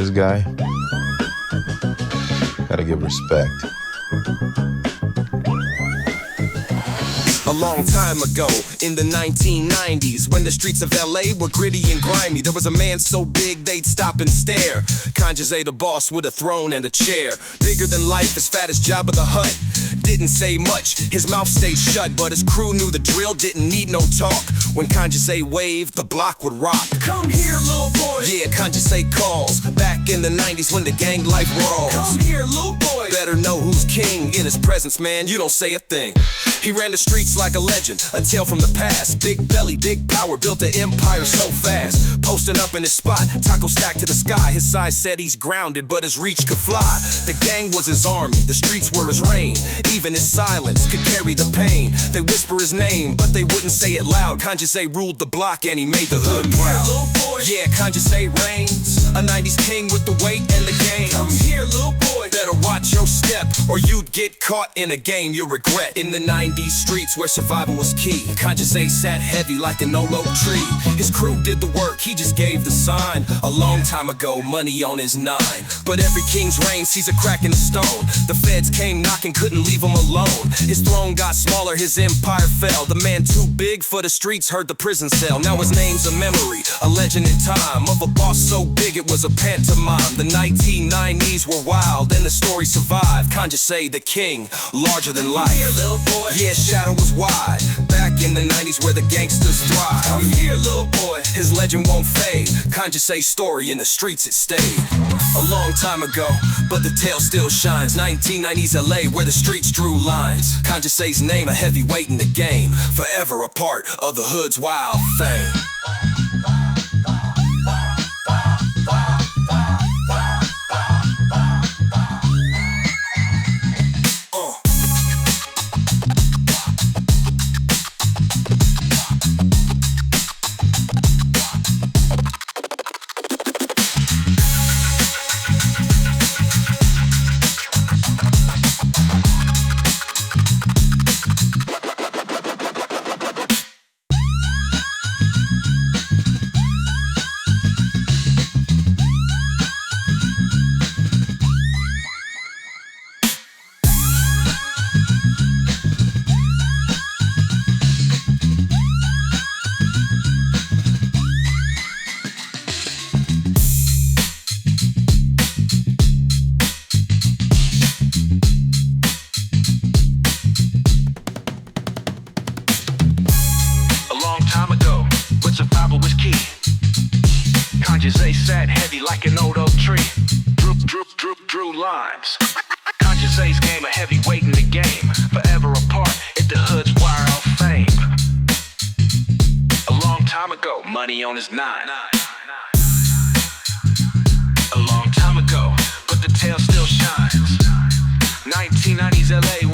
this guy, gotta give respect. A long time ago, in the 1990s, when the streets of LA were gritty and grimy, there was a man so big they'd stop and stare. Conjesse the boss with a throne and a chair, bigger than life, as fat as Jabba the Hutt. Didn't say much, his mouth stayed shut, but his crew knew the drill, didn't need no talk. When Conjesse waved, the block would rock. Come here, little boy. Yeah, Conjesse calls. Back in the 90s when the gang life brawls. Come here, little boy. Better know who's king. In his presence, man, you don't say a thing. He ran the streets like a legend, a tale from the past. Big belly, big power, built an empire so fast. Posting up in his spot, taco stacked to the sky. His size said he's grounded, but his reach could fly. The gang was his army, the streets were his reign. Even his silence could carry the pain. They whisper his name, but they wouldn't say it loud. Conjesse ruled the block and he made the hood proud. Yeah, Conjesse reigns, a 90s king with the weight and the game. Come here, little boy. Better watch your step, or you'd get caught in a game you'll regret. In the 90s streets where survival was key, Conjesse sat heavy like an old oak tree. His crew did the work, he just gave the sign. A long time ago, money on his nine. But every king's reign sees a crack in the stone. The feds came knocking, couldn't leave him alone. His throne got smaller, his empire fell. The man too big for the streets heard the prison cell. Now his name's a memory, a legend in time, of a boss so big it was a pantomime. The 1990s were wild and the story survived. Conjesse the king, larger than life. Come here, little boy. Yeah, shadow was wide. Back in the 90s where the gangsters thrive. Come here, little boy. His legend won't fade. Conjesse's story in the streets it stayed. A long time ago, but the tale still shines. 1990s LA where the streets drew lines. Conjesse's name a heavyweight in the game, forever a part of the hood's wild fame. Survival was key. Conjesse sat heavy like an old oak tree. Drew lines. Conjesse's game a heavyweight in the game, forever apart at the hood's wild fame. A long time ago, money on his nine. A long time ago, but the tale still shines. 1990s LA